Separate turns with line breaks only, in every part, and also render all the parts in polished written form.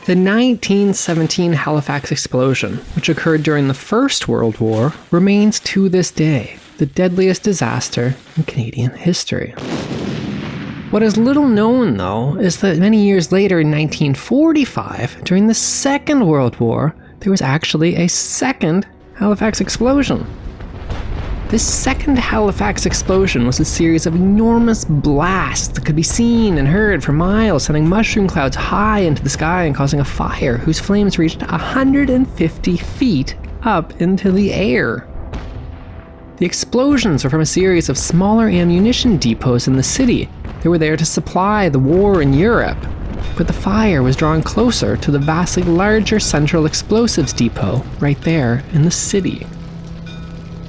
The 1917 Halifax explosion, which occurred during the First World War, remains to this day the deadliest disaster in Canadian history. What is little known, though, is that many years later in 1945, during the Second World War, there was actually a second Halifax explosion. This second Halifax explosion was a series of enormous blasts that could be seen and heard for miles, sending mushroom clouds high into the sky and causing a fire whose flames reached 150 feet up into the air. The explosions were from a series of smaller ammunition depots in the city. They were there to supply the war in Europe, but the fire was drawing closer to the vastly larger central explosives depot right there in the city.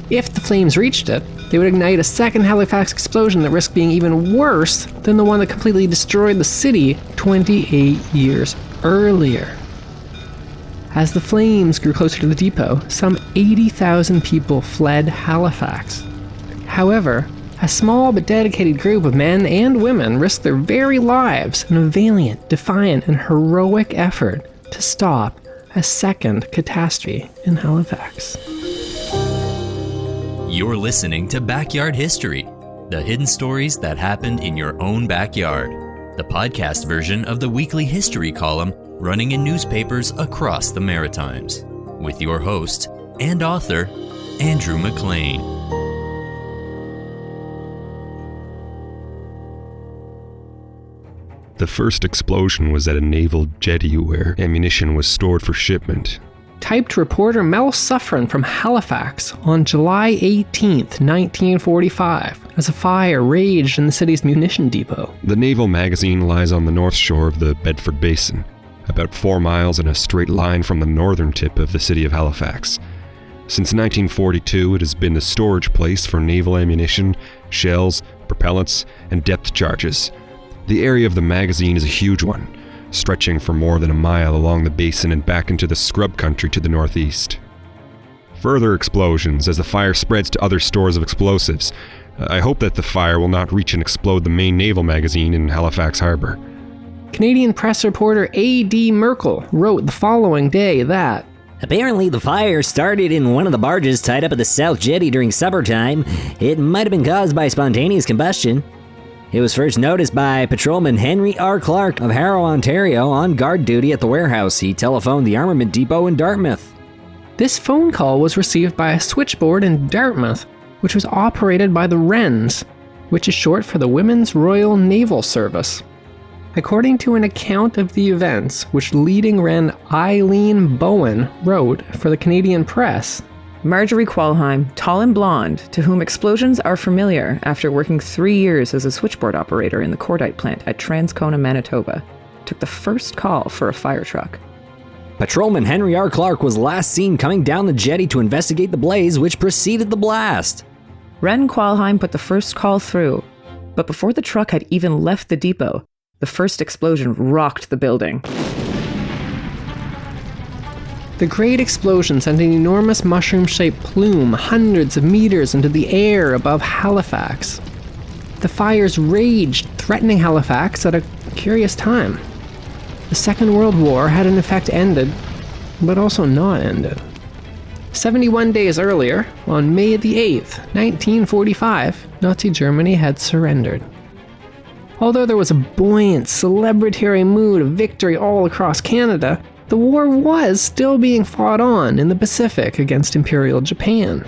If the flames reached it, they would ignite a second Halifax explosion that risked being even worse than the one that completely destroyed the city 28 years earlier. As the flames grew closer to the depot, some 80,000 people fled Halifax. However, a small but dedicated group of men and women risked their very lives in a valiant, defiant, and heroic effort to stop a second catastrophe in Halifax.
You're listening to Backyard History, the hidden stories that happened in your own backyard, the podcast version of the weekly history column running in newspapers across the Maritimes, with your host and author, Andrew McLean.
The first explosion was at a naval jetty where ammunition was stored for shipment.
Typed reporter Mel Suffren from Halifax on July 18th, 1945, as a fire raged in the city's munition depot.
The naval magazine lies on the north shore of the Bedford Basin, about 4 miles in a straight line from the northern tip of the city of Halifax. Since 1942, it has been the storage place for naval ammunition, shells, propellants, and depth charges. The area of the magazine is a huge one, stretching for more than a mile along the basin and back into the scrub country to the northeast. Further explosions as the fire spreads to other stores of explosives. I hope that the fire will not reach and explode the main naval magazine in Halifax Harbour.
Canadian press reporter A.D. Merkel wrote the following day that
apparently the fire started in one of the barges tied up at the South Jetty during supper time. It might have been caused by spontaneous combustion. It was first noticed by Patrolman Henry R. Clark of Harrow, Ontario, on guard duty at the warehouse. He telephoned the armament depot in Dartmouth.
This phone call was received by a switchboard in Dartmouth, which was operated by the Wrens, which is short for the Women's Royal Naval Service. According to an account of the events, which leading Wren Eileen Bowen wrote for the Canadian Press,
Marjorie Qualheim, tall and blonde, to whom explosions are familiar after working 3 years as a switchboard operator in the cordite plant at Transcona, Manitoba, took the first call for a fire truck.
Patrolman Henry R. Clark was last seen coming down the jetty to investigate the blaze which preceded the blast.
Wren Qualheim put the first call through, but before the truck had even left the depot, the first explosion rocked the building.
The great explosion sent an enormous mushroom-shaped plume hundreds of meters into the air above Halifax. The fires raged, threatening Halifax at a curious time. The Second World War had in effect ended, but also not ended. 71 days earlier, on May the 8th, 1945, Nazi Germany had surrendered. Although there was a buoyant, celebratory mood of victory all across Canada, the war was still being fought on in the Pacific against Imperial Japan.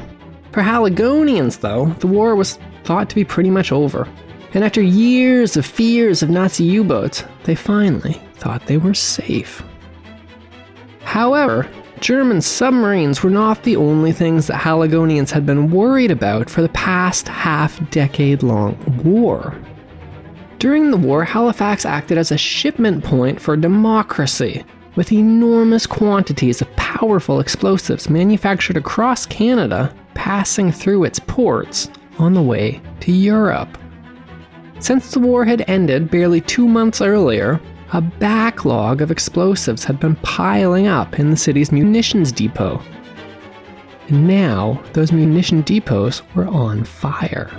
For Haligonians, though, the war was thought to be pretty much over. And after years of fears of Nazi U-boats, they finally thought they were safe. However, German submarines were not the only things that Haligonians had been worried about for the past half-decade-long war. During the war, Halifax acted as a shipment point for democracy, with enormous quantities of powerful explosives manufactured across Canada passing through its ports on the way to Europe. Since the war had ended barely 2 months earlier, a backlog of explosives had been piling up in the city's munitions depot. And now, those munition depots were on fire.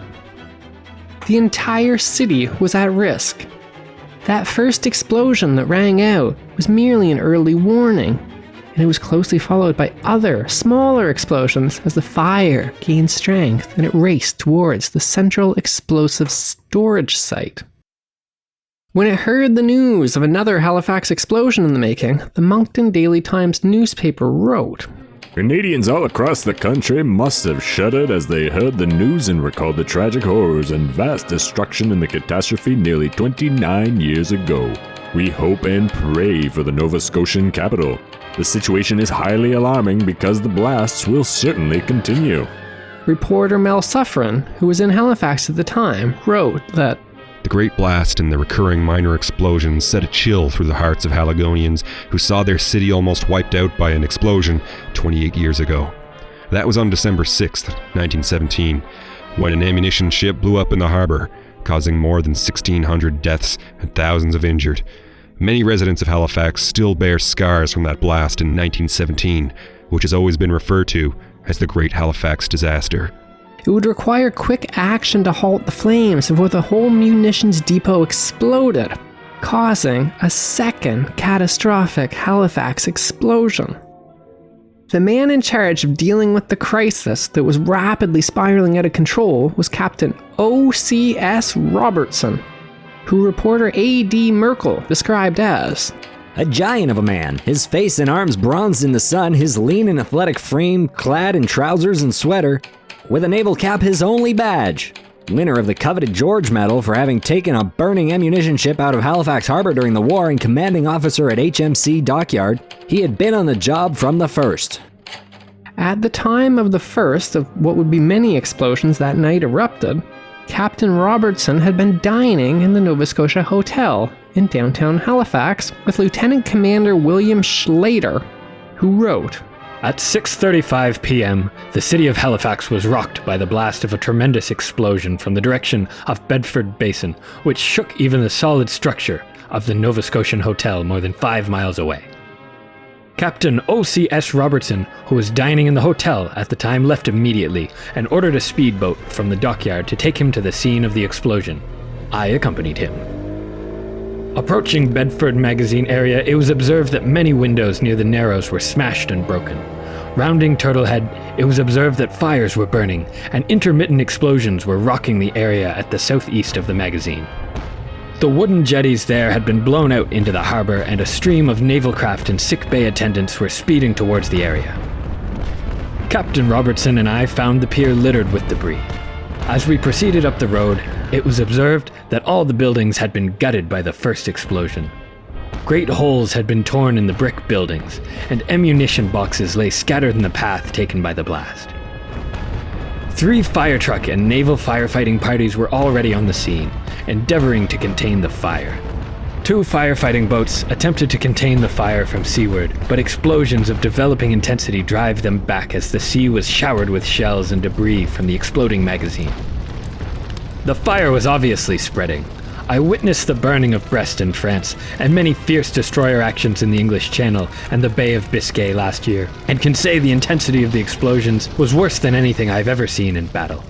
The entire city was at risk. That first explosion that rang out was merely an early warning, and it was closely followed by other, smaller explosions as the fire gained strength and it raced towards the central explosive storage site. When it heard the news of another Halifax explosion in the making, the Moncton Daily Times newspaper wrote,
Canadians all across the country must have shuddered as they heard the news and recalled the tragic horrors and vast destruction in the catastrophe nearly 29 years ago. We hope and pray for the Nova Scotian capital. The situation is highly alarming because the blasts will certainly continue.
Reporter Mel Suffren, who was in Halifax at the time, wrote that
the Great Blast and the recurring minor explosions set a chill through the hearts of Haligonians who saw their city almost wiped out by an explosion 28 years ago. That was on December 6th, 1917, when an ammunition ship blew up in the harbor, causing more than 1,600 deaths and thousands of injured. Many residents of Halifax still bear scars from that blast in 1917, which has always been referred to as the Great Halifax Disaster.
it would require quick action to halt the flames before the whole munitions depot exploded, causing a second catastrophic Halifax explosion. The man in charge of dealing with the crisis that was rapidly spiraling out of control was Captain O.C.S. Robertson, who reporter A.D. Merkel described as
a giant of a man, his face and arms bronzed in the sun, his lean and athletic frame clad in trousers and sweater, with a naval cap his only badge. Winner of the coveted George Medal for having taken a burning ammunition ship out of Halifax Harbor during the war and commanding officer at HMC Dockyard, he had been on the job from the first.
At the time of the first of what would be many explosions that night erupted, Captain Robertson had been dining in the Nova Scotia Hotel in downtown Halifax with Lieutenant Commander William Schlater, who wrote,
"At 6:35 p.m., the city of Halifax was rocked by the blast of a tremendous explosion from the direction of Bedford Basin, which shook even the solid structure of the Nova Scotian Hotel more than 5 miles away. Captain O.C.S. Robertson, who was dining in the hotel at the time, left immediately and ordered a speedboat from the dockyard to take him to the scene of the explosion. I accompanied him. Approaching Bedford Magazine area, it was observed that many windows near the Narrows were smashed and broken. Rounding Turtlehead, it was observed that fires were burning and intermittent explosions were rocking the area at the southeast of the magazine. The wooden jetties there had been blown out into the harbor and a stream of naval craft and sick bay attendants were speeding towards the area. Captain Robertson and I found the pier littered with debris. As we proceeded up the road, it was observed that all the buildings had been gutted by the first explosion. Great holes had been torn in the brick buildings, and ammunition boxes lay scattered in the path taken by the blast. 3 fire truck and naval firefighting parties were already on the scene, endeavoring to contain the fire. 2 firefighting boats attempted to contain the fire from seaward, but explosions of developing intensity drive them back as the sea was showered with shells and debris from the exploding magazine. The fire was obviously spreading. I witnessed the burning of Brest in France and many fierce destroyer actions in the English Channel and the Bay of Biscay last year, and can say the intensity of the explosions was worse than anything I've ever seen in battle.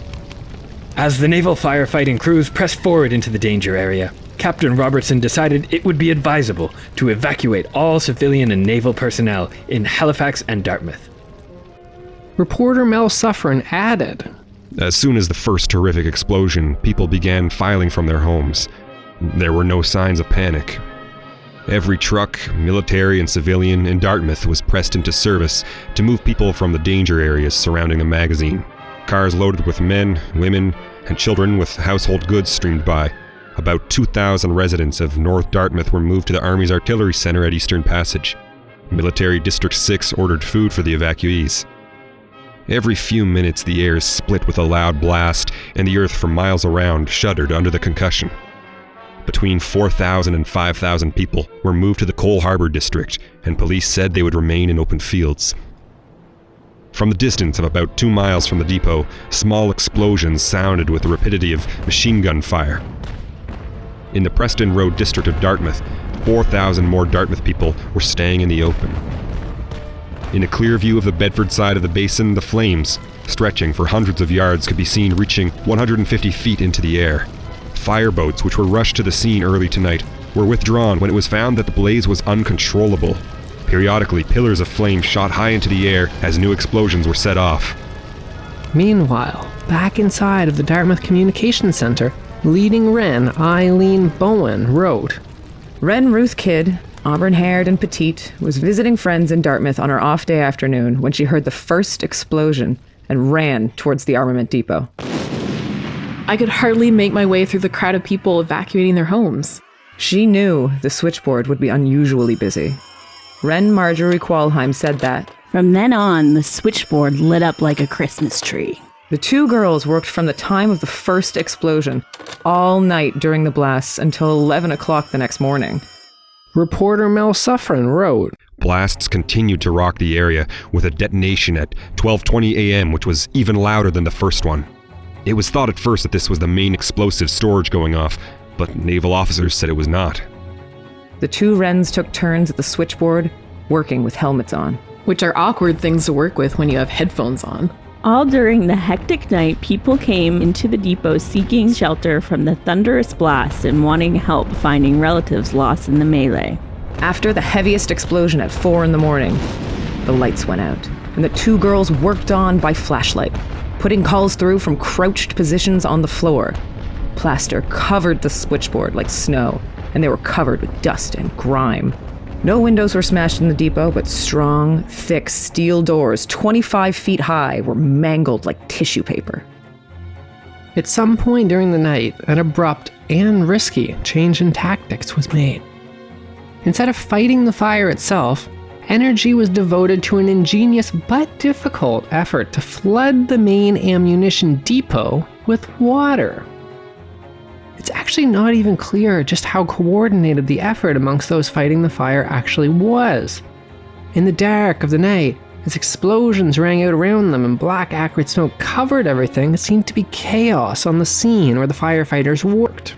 As the naval firefighting crews pressed forward into the danger area, Captain Robertson decided it would be advisable to evacuate all civilian and naval personnel in Halifax and Dartmouth.
Reporter Mel Suffren added,
As soon as the first terrific explosion, people began filing from their homes. There were no signs of panic. Every truck, military and civilian, in Dartmouth was pressed into service to move people from the danger areas surrounding the magazine. Cars loaded with men, women, and children with household goods streamed by. About 2,000 residents of North Dartmouth were moved to the Army's Artillery Center at Eastern Passage. Military District 6 ordered food for the evacuees. Every few minutes the air split with a loud blast, and the earth for miles around shuddered under the concussion. Between 4,000 and 5,000 people were moved to the Cole Harbour district, and police said they would remain in open fields. From the distance of about 2 miles from the depot, small explosions sounded with the rapidity of machine gun fire. In the Preston Road district of Dartmouth, 4,000 more Dartmouth people were staying in the open. In a clear view of the Bedford side of the basin, the flames, stretching for hundreds of yards, could be seen reaching 150 feet into the air. Fireboats, which were rushed to the scene early tonight, were withdrawn when it was found that the blaze was uncontrollable. Periodically, pillars of flame shot high into the air as new explosions were set off.
Meanwhile, back inside of the Dartmouth Communications Center, leading Wren Eileen Bowen wrote,
Wren Ruth Kidd, auburn-haired and petite, was visiting friends in Dartmouth on her off-day afternoon when she heard the first explosion and ran towards the armament depot.
I could hardly make my way through the crowd of people evacuating their homes.
She knew the switchboard would be unusually busy. Wren Marjorie Qualheim said that,
From then on, the switchboard lit up like a Christmas tree.
the two girls worked from the time of the first explosion all night during the blasts until 11 o'clock the next morning.
Reporter Mel Suffren wrote,
Blasts continued to rock the area, with a detonation at 12:20 a.m., which was even louder than the first one. It was thought at first that this was the main explosive storage going off, but naval officers said it was not.
The two Wrens took turns at the switchboard, working with helmets on.
Which are awkward things to work with when you have headphones on.
All during the hectic night, people came into the depot seeking shelter from the thunderous blast and wanting help finding relatives lost in the melee.
After the heaviest explosion at 4 in the morning, the lights went out, and the two girls worked on by flashlight, putting calls through from crouched positions on the floor. Plaster covered the switchboard like snow, and they were covered with dust and grime. No windows were smashed in the depot, but strong, thick steel doors, 25 feet high, were mangled like tissue paper.
At some point during the night, an abrupt and risky change in tactics was made. Instead of fighting the fire itself, energy was devoted to an ingenious but difficult effort to flood the main ammunition depot with water. It's actually not even clear just how coordinated the effort amongst those fighting the fire actually was. In the dark of the night, as explosions rang out around them and black acrid smoke covered everything, it seemed to be chaos on the scene where the firefighters worked.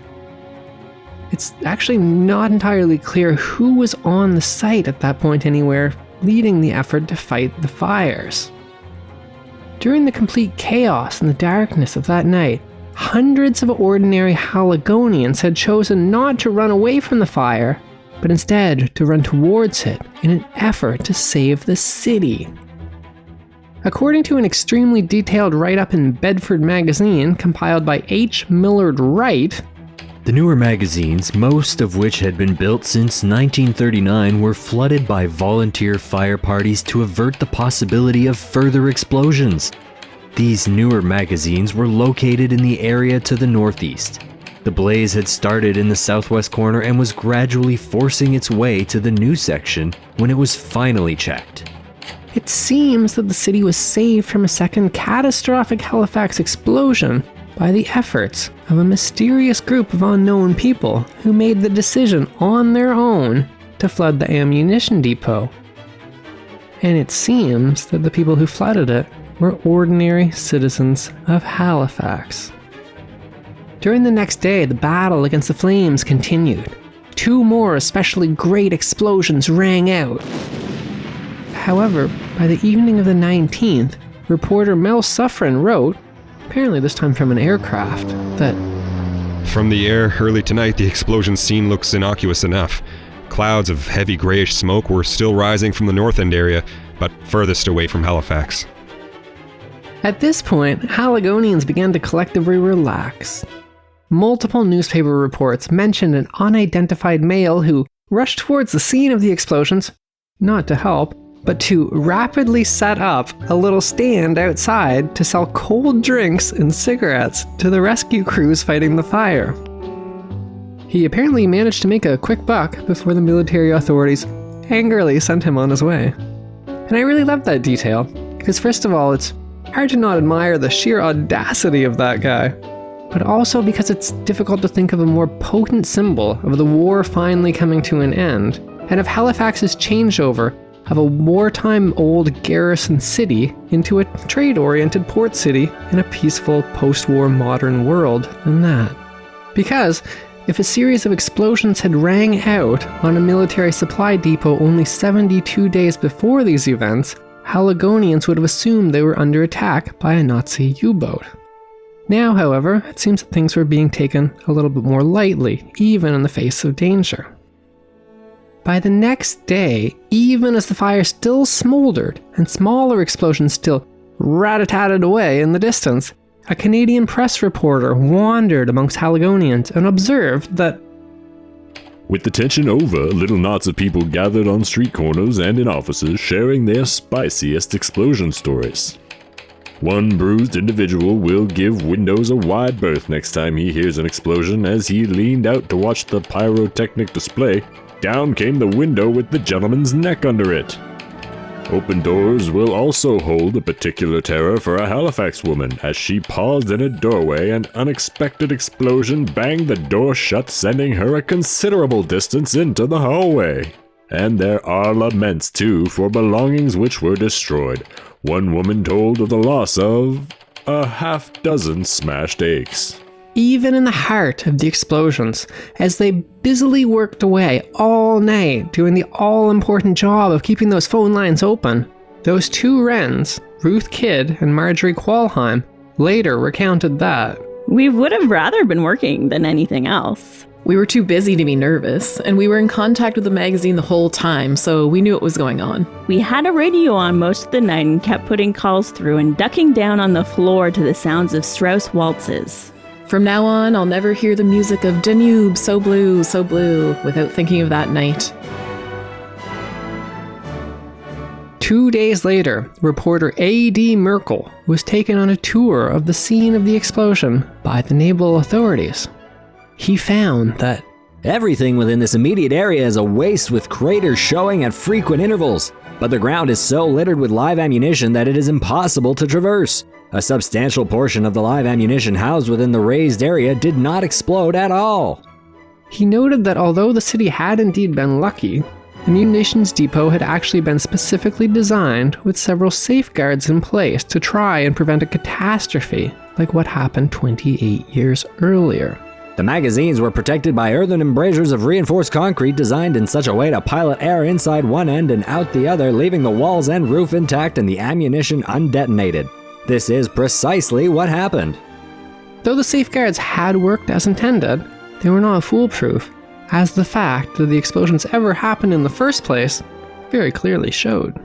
It's actually not entirely clear who was on the site at that point anywhere, leading the effort to fight the fires. During the complete chaos and the darkness of that night, hundreds of ordinary Haligonians had chosen not to run away from the fire, but instead to run towards it in an effort to save the city. According to an extremely detailed write-up in Bedford Magazine compiled by H. Millard Wright,
the newer magazines, most of which had been built since 1939, were flooded by volunteer fire parties to avert the possibility of further explosions. These newer magazines were located in the area to the northeast. The blaze had started in the southwest corner and was gradually forcing its way to the new section when it was finally checked.
It seems that the city was saved from a second catastrophic Halifax explosion by the efforts of a mysterious group of unknown people who made the decision on their own to flood the ammunition depot. And it seems that the people who flooded it were ordinary citizens of Halifax. During the next day, the battle against the flames continued. 2 more especially great explosions rang out. However, by the evening of the 19th, reporter Mel Suffren wrote, apparently this time from an aircraft, that
From the air, early tonight, the explosion scene looks innocuous enough. Clouds of heavy grayish smoke were still rising from the north end area, but furthest away from Halifax.
At this point, Haligonians began to collectively relax. Multiple newspaper reports mentioned an unidentified male who rushed towards the scene of the explosions, not to help, but to rapidly set up a little stand outside to sell cold drinks and cigarettes to the rescue crews fighting the fire. He apparently managed to make a quick buck before the military authorities angrily sent him on his way. And I really love that detail, because first of all, it's hard to not admire the sheer audacity of that guy, but also because it's difficult to think of a more potent symbol of the war finally coming to an end, and of Halifax's changeover of a wartime old garrison city into a trade-oriented port city in a peaceful post-war modern world than that. Because if a series of explosions had rang out on a military supply depot only 72 days before these events, Haligonians would have assumed they were under attack by a Nazi U-boat. Now, however, it seems that things were being taken a little bit more lightly, even in the face of danger. By the next day, even as the fire still smoldered and smaller explosions still rat-a-tatted away in the distance, a Canadian press reporter wandered amongst Haligonians and observed that,
with the tension over, little knots of people gathered on street corners and in offices sharing their spiciest explosion stories. One bruised individual will give windows a wide berth next time he hears an explosion. As he leaned out to watch the pyrotechnic display, down came the window with the gentleman's neck under it. Open doors will also hold a particular terror for a Halifax woman. As she paused in a doorway, an unexpected explosion banged the door shut, sending her a considerable distance into the hallway. And there are laments too for belongings which were destroyed. One woman told of the loss of a half-dozen smashed eggs.
even in the heart of the explosions, as they busily worked away all night doing the all-important job of keeping those phone lines open, those two wrens, Ruth Kidd and Marjorie Qualheim, later recounted that
we would have rather been working than anything else.
We were too busy to be nervous, and we were in contact with the magazine the whole time, so we knew what was going on.
We had a radio on most of the night and kept putting calls through and ducking down on the floor to the sounds of Strauss waltzes.
From now on, I'll never hear the music of Danube, so blue, without thinking of that night.
2 days later, reporter A.D. Merkel was taken on a tour of the scene of the explosion by the naval authorities. He found that
everything within this immediate area is a waste, with craters showing at frequent intervals, but the ground is so littered with live ammunition that it is impossible to traverse. A substantial portion of the live ammunition housed within the raised area did not explode at all.
He noted that although the city had indeed been lucky, the munitions depot had actually been specifically designed with several safeguards in place to try and prevent a catastrophe like what happened 28 years earlier.
The magazines were protected by earthen embrasures of reinforced concrete designed in such a way to pilot air inside one end and out the other, leaving the walls and roof intact and the ammunition undetonated. This is precisely what happened.
Though the safeguards had worked as intended, they were not foolproof, as the fact that the explosions ever happened in the first place very clearly showed.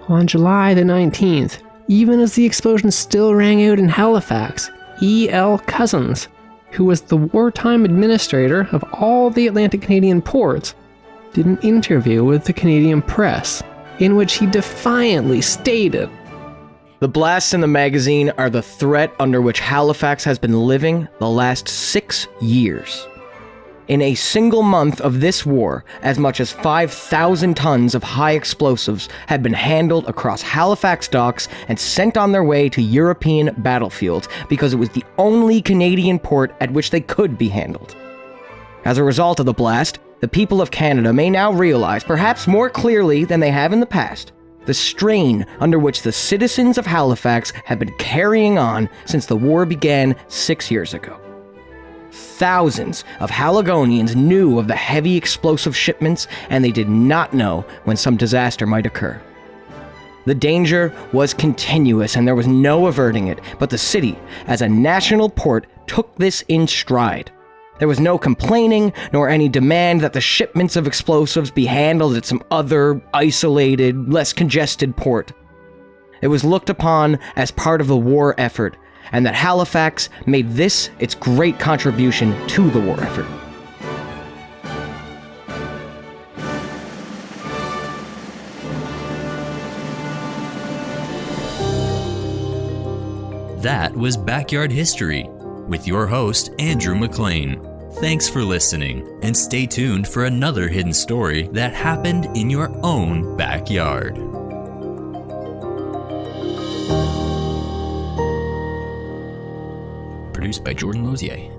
On July the 19th, even as the explosion still rang out in Halifax, E.L. Cousins, who was the wartime administrator of all the Atlantic Canadian ports, did an interview with the Canadian press, in which he defiantly stated,
"The blasts in the magazine are the threat under which Halifax has been living the last 6 years. In a single month of this war, as much as 5,000 tons of high explosives had been handled across Halifax docks and sent on their way to European battlefields because it was the only Canadian port at which they could be handled. As a result of the blast, the people of Canada may now realize, perhaps more clearly than they have in the past, the strain under which the citizens of Halifax have been carrying on since the war began 6 years ago. Thousands of Haligonians knew of the heavy explosive shipments, and they did not know when some disaster might occur. The danger was continuous, and there was no averting it, but the city, as a national port, took this in stride. There was no complaining, nor any demand that the shipments of explosives be handled at some other, isolated, less congested port. It was looked upon as part of the war effort, and that Halifax made this its great contribution to the war effort.
That was Backyard History with your host, Andrew McLean. Thanks for listening, and stay tuned for another hidden story that happened in your own backyard. Produced by Jordan Lozier.